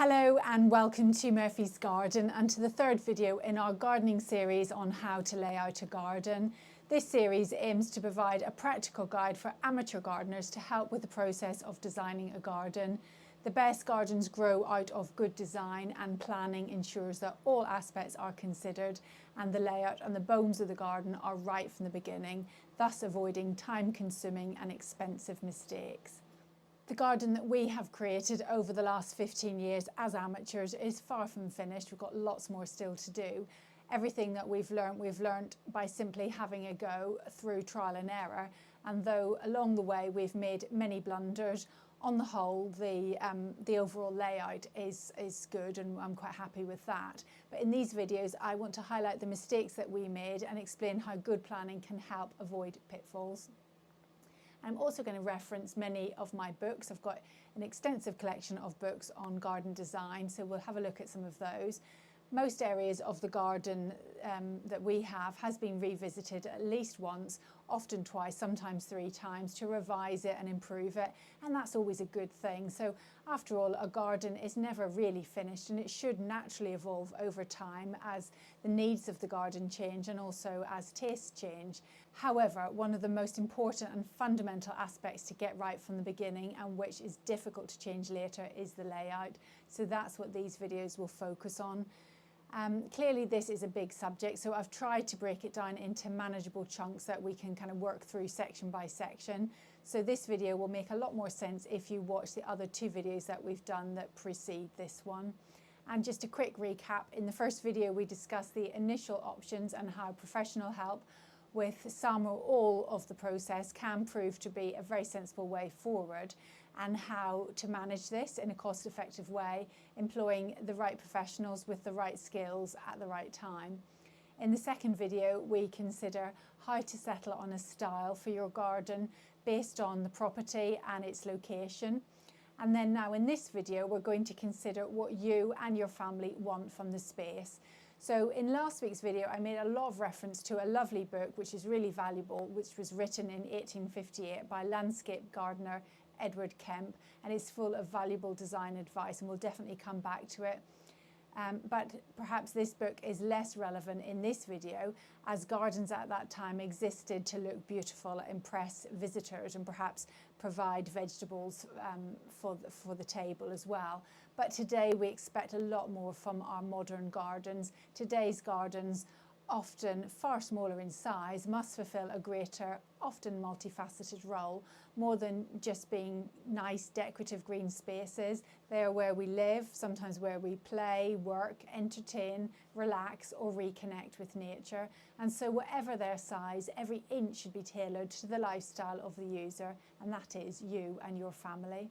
Hello and welcome to Murphy's Garden and to the third video in our gardening series on how to lay out a garden. This series aims to provide a practical guide for amateur gardeners to help with the process of designing a garden. The best gardens grow out of good design, and planning ensures that all aspects are considered and the layout and the bones of the garden are right from the beginning, thus avoiding time-consuming and expensive mistakes. The garden that we have created over the last 15 years as amateurs is far from finished. We've got lots more still to do. Everything that we've learnt by simply having a go through trial and error. And though along the way we've made many blunders, on the whole the overall layout is good and I'm quite happy with that. But in these videos I want to highlight the mistakes that we made and explain how good planning can help avoid pitfalls. I'm also going to reference many of my books. I've got an extensive collection of books on garden design, so we'll have a look at some of those. Most areas of the garden that we have has been revisited at least once, often twice, sometimes 3 times, to revise it and improve it, and that's always a good thing. So after all, a garden is never really finished and it should naturally evolve over time as the needs of the garden change and also as tastes change. However, one of the most important and fundamental aspects to get right from the beginning, and which is difficult to change later, is the layout. So that's what these videos will focus on. Clearly this is a big subject, so I've tried to break it down into manageable chunks that we can kind of work through section by section. So this video will make a lot more sense if you watch the other 2 videos that we've done that precede this one. And just a quick recap, in the first video we discussed the initial options and how professional help with some or all of the process can prove to be a very sensible way forward, and how to manage this in a cost-effective way, employing the right professionals with the right skills at the right time. In the second video, we consider how to settle on a style for your garden based on the property and its location. And then now in this video, we're going to consider what you and your family want from the space. So in last week's video, I made a lot of reference to a lovely book, which is really valuable, which was written in 1858 by landscape gardener Edward Kemp, and it's full of valuable design advice, and we'll definitely come back to it. But perhaps this book is less relevant in this video, as gardens at that time existed to look beautiful, impress visitors, and perhaps provide vegetables for the table as well. But today we expect a lot more from our modern gardens. Today's gardens, often far smaller in size, must fulfill a greater, often multifaceted role, more than just being nice decorative green spaces. They are where we live, sometimes where we play, work, entertain, relax, or reconnect with nature. And so whatever their size, every inch should be tailored to the lifestyle of the user, and that is you and your family.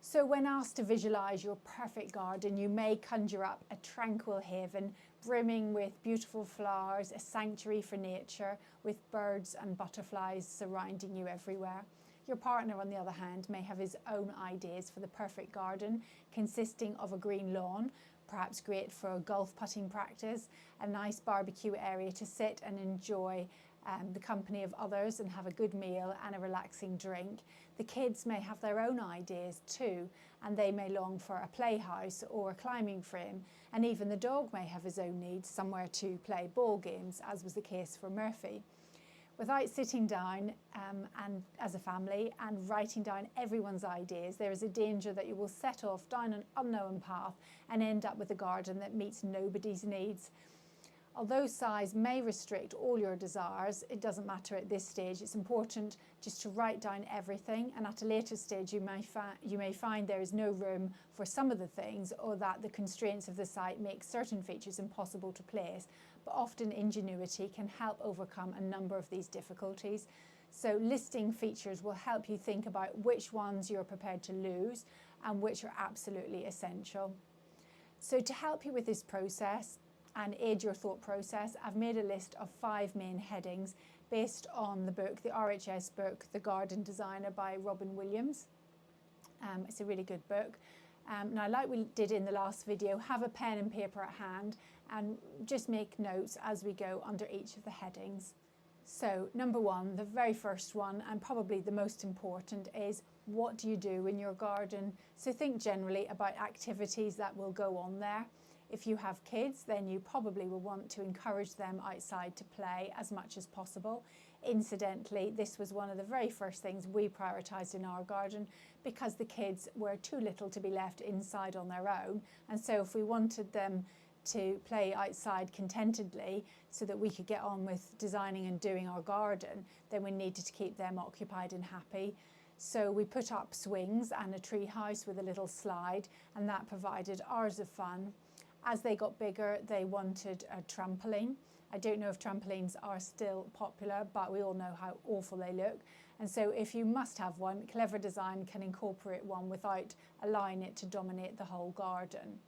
So when asked to visualise your perfect garden, you may conjure up a tranquil haven brimming with beautiful flowers, a sanctuary for nature with birds and butterflies surrounding you everywhere. Your partner, on the other hand, may have his own ideas for the perfect garden, consisting of a green lawn, perhaps great for golf putting practice, a nice barbecue area to sit and enjoy the company of others and have a good meal and a relaxing drink. The kids may have their own ideas too, and they may long for a playhouse or a climbing frame, and even the dog may have his own needs, somewhere to play ball games, as was the case for Murphy. Without sitting down and as a family and writing down everyone's ideas, there is a danger that you will set off down an unknown path and end up with a garden that meets nobody's needs. Although size may restrict all your desires, it doesn't matter at this stage. It's important just to write down everything, and at a later stage you may find there is no room for some of the things, or that the constraints of the site make certain features impossible to place. But often ingenuity can help overcome a number of these difficulties. So listing features will help you think about which ones you're prepared to lose and which are absolutely essential. So to help you with this process and aid your thought process, I've made a list of 5 main headings based on the book, the RHS book, The Garden Designer by Robin Williams. It's a really good book. Now, like we did in the last video, have a pen and paper at hand and just make notes as we go under each of the headings. So number 1, the very first one, and probably the most important, is What do you do in your garden? So think generally about activities that will go on there. If you have kids, then you probably will want to encourage them outside to play as much as possible. Incidentally, this was one of the very first things we prioritised in our garden because the kids were too little to be left inside on their own. And so if we wanted them to play outside contentedly so that we could get on with designing and doing our garden, then we needed to keep them occupied and happy. So we put up swings and a tree house with a little slide, and that provided hours of fun. As they got bigger, they wanted a trampoline. I don't know if trampolines are still popular, but we all know how awful they look. And so if you must have one, clever design can incorporate one without allowing it to dominate the whole garden.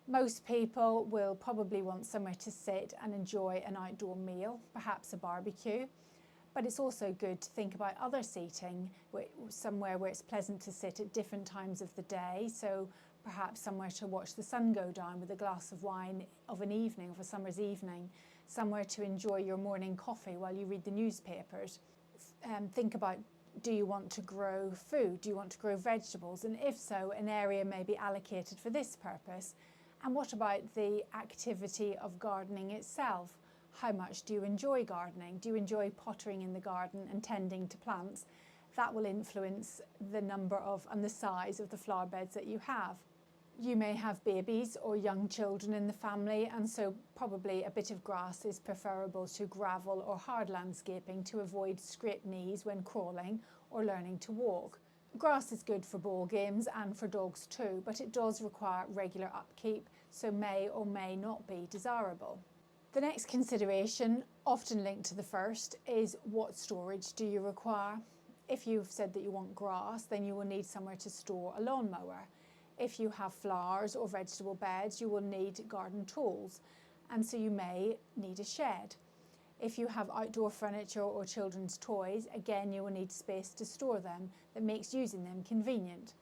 Most people will probably want somewhere to sit and enjoy an outdoor meal, perhaps a barbecue. But it's also good to think about other seating, somewhere where it's pleasant to sit at different times of the day. So perhaps somewhere to watch the sun go down with a glass of wine of an evening, of a summer's evening. Somewhere to enjoy your morning coffee while you read the newspapers. Think about, do you want to grow food? Do you want to grow vegetables? And if so, an area may be allocated for this purpose. And what about the activity of gardening itself? How much do you enjoy gardening? Do you enjoy pottering in the garden and tending to plants? That will influence the number of and the size of the flower beds that you have. You may have babies or young children in the family, and so probably a bit of grass is preferable to gravel or hard landscaping to avoid scraped knees when crawling or learning to walk. Grass is good for ball games and for dogs too, but it does require regular upkeep, so may or may not be desirable. The next consideration, often linked to the first, is what storage do you require? If you've said that you want grass, then you will need somewhere to store a lawnmower. If you have flowers or vegetable beds, you will need garden tools, and so you may need a shed. If you have outdoor furniture or children's toys, again you will need space to store them that makes using them convenient.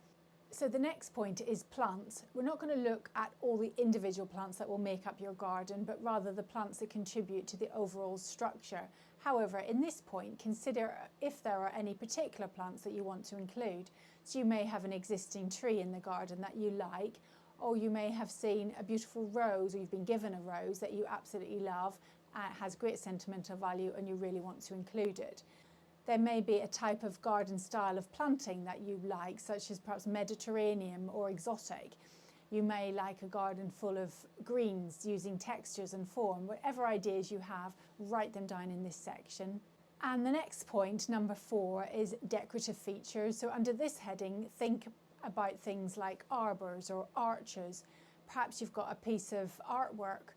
So the next point is plants. We're not going to look at all the individual plants that will make up your garden, but rather the plants that contribute to the overall structure. However, in this point, consider if there are any particular plants that you want to include. So you may have an existing tree in the garden that you like, or you may have seen a beautiful rose, or you've been given a rose that you absolutely love, and it has great sentimental value and you really want to include it. There may be a type of garden style of planting that you like, such as perhaps Mediterranean or exotic. You may like a garden full of greens using textures and form. Whatever ideas you have, write them down in this section. And the next point, number 4, is decorative features. So under this heading, think about things like arbours or arches. Perhaps you've got a piece of artwork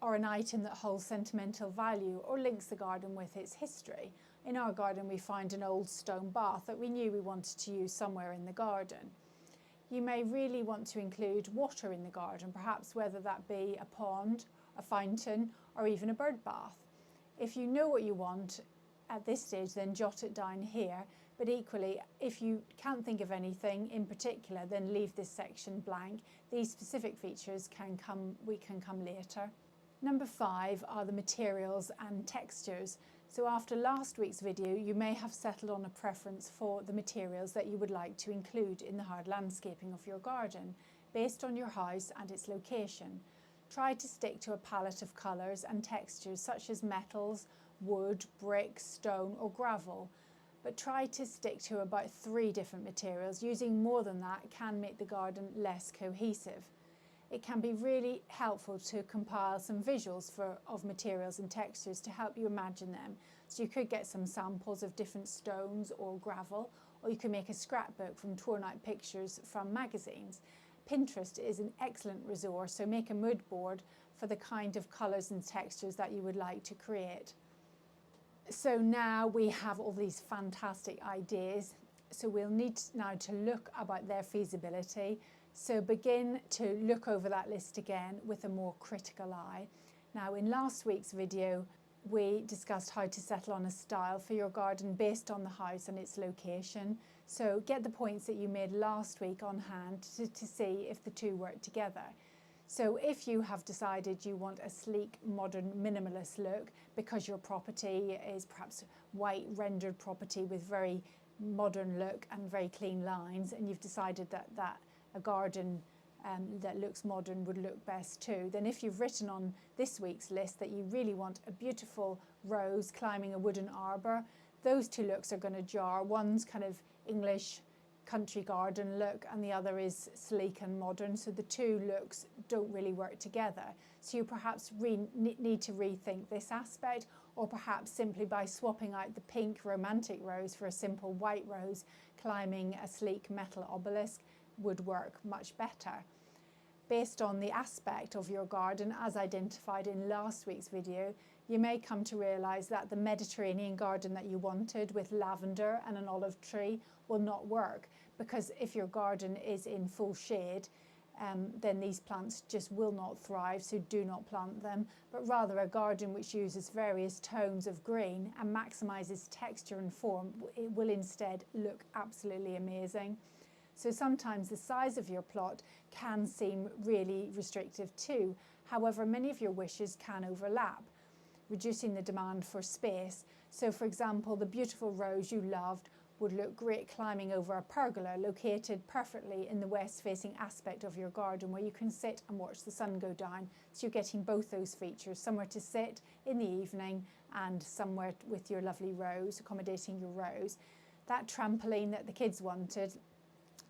or an item that holds sentimental value or links the garden with its history. In our garden we found an old stone bath that we knew we wanted to use somewhere in the garden. You may really want to include water in the garden, perhaps whether that be a pond, a fountain, or even a bird bath. If you know what you want at this stage, then jot it down here, but equally, if you can't think of anything in particular, then leave this section blank. These specific features can come later. Number 5 are the materials and textures. So after last week's video, you may have settled on a preference for the materials that you would like to include in the hard landscaping of your garden, based on your house and its location. Try to stick to a palette of colours and textures such as metals, wood, brick, stone or gravel, but try to stick to about 3 different materials. Using more than that can make the garden less cohesive. It can be really helpful to compile some visuals of materials and textures to help you imagine them. So you could get some samples of different stones or gravel, or you can make a scrapbook from torn out pictures from magazines. Pinterest is an excellent resource, so make a mood board for the kind of colours and textures that you would like to create. So now we have all these fantastic ideas, so we'll need now to look about their feasibility. So begin to look over that list again with a more critical eye. Now in last week's video we discussed how to settle on a style for your garden based on the house and its location. So get the points that you made last week on hand to see if the two work together. So if you have decided you want a sleek, modern, minimalist look because your property is perhaps white rendered property with very modern look and very clean lines, and you've decided that a garden that looks modern would look best too, then if you've written on this week's list that you really want a beautiful rose climbing a wooden arbour, those two looks are going to jar. One's kind of English country garden look and the other is sleek and modern, so the two looks don't really work together. So you perhaps need to rethink this aspect, or perhaps simply by swapping out the pink romantic rose for a simple white rose climbing a sleek metal obelisk would work much better. Based on the aspect of your garden as identified in last week's video, you may come to realise that the Mediterranean garden that you wanted with lavender and an olive tree will not work, because if your garden is in full shade, then these plants just will not thrive, so do not plant them, but rather a garden which uses various tones of green and maximises texture and form, it will instead look absolutely amazing. So sometimes the size of your plot can seem really restrictive too. However, many of your wishes can overlap, reducing the demand for space. So for example, the beautiful rose you loved would look great climbing over a pergola located perfectly in the west-facing aspect of your garden, where you can sit and watch the sun go down. So you're getting both those features, somewhere to sit in the evening and somewhere with your lovely rose, accommodating your rose. That trampoline that the kids wanted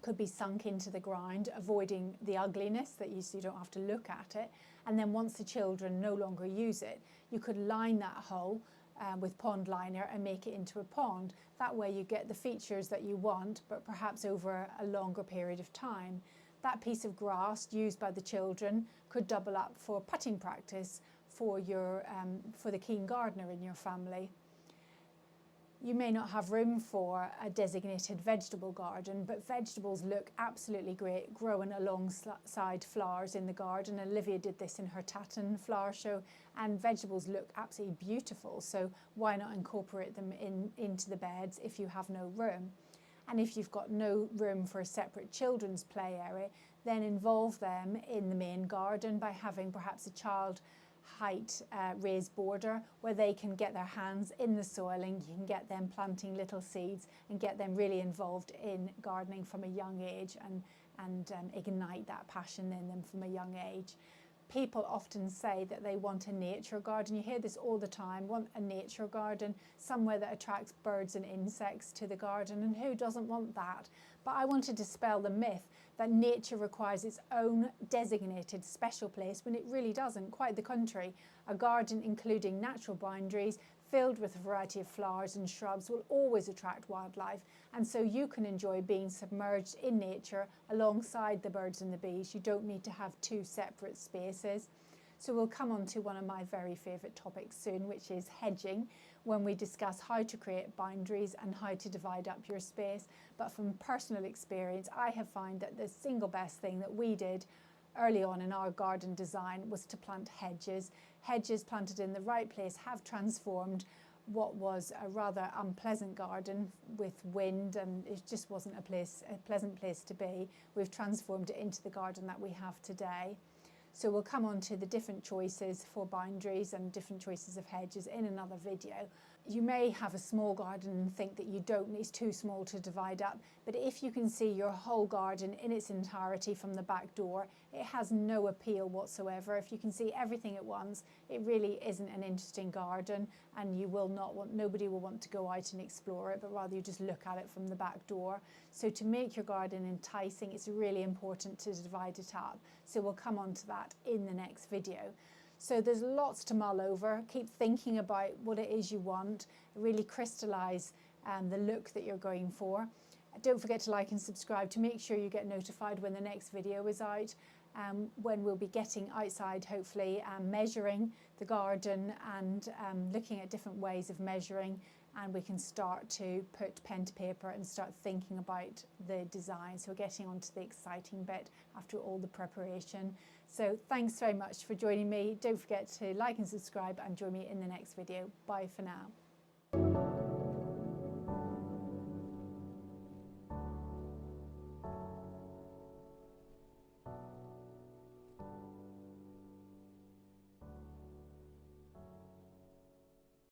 could be sunk into the ground, avoiding the ugliness that so you don't have to look at it. And then once the children no longer use it, you could line that hole with pond liner and make it into a pond. That way you get the features that you want, but perhaps over a longer period of time. That piece of grass used by the children could double up for putting practice for the keen gardener in your family. You may not have room for a designated vegetable garden, but vegetables look absolutely great growing alongside flowers in the garden. Olivia did this in her Tatton flower show, and vegetables look absolutely beautiful, so why not incorporate them into the beds if you have no room? And if you've got no room for a separate children's play area, then involve them in the main garden by having perhaps a child height raised border where they can get their hands in the soil, and you can get them planting little seeds and get them really involved in gardening from a young age and ignite that passion in them from a young age. People often say that they want a nature garden. You hear this all the time, want a nature garden, somewhere that attracts birds and insects to the garden, and who doesn't want that? But I want to dispel the myth that nature requires its own designated special place, when it really doesn't. Quite the contrary. A garden including natural boundaries filled with a variety of flowers and shrubs will always attract wildlife, and so you can enjoy being submerged in nature alongside the birds and the bees. You don't need to have two separate spaces. So we'll come on to one of my very favourite topics soon, which is hedging, when we discuss how to create boundaries and how to divide up your space. But from personal experience, I have found that the single best thing that we did early on in our garden design was to plant hedges. Hedges planted in the right place have transformed what was a rather unpleasant garden with wind, and it just wasn't a pleasant place to be. We've transformed it into the garden that we have today. So we'll come on to the different choices for boundaries and different choices of hedges in another video. You may have a small garden and think that it's too small to divide up, but if you can see your whole garden in its entirety from the back door, it has no appeal whatsoever. If you can see everything at once, it really isn't an interesting garden, and nobody will want to go out and explore it, but rather you just look at it from the back door. So to make your garden enticing, it's really important to divide it up. So we'll come on to that in the next video. So there's lots to mull over. Keep thinking about what it is you want, really crystallise the look that you're going for. Don't forget to like and subscribe to make sure you get notified when the next video is out, when we'll be getting outside, hopefully, measuring the garden and looking at different ways of measuring, and we can start to put pen to paper and start thinking about the design. So we're getting on to the exciting bit after all the preparation. So thanks very much for joining me. Don't forget to like and subscribe and join me in the next video. Bye for now.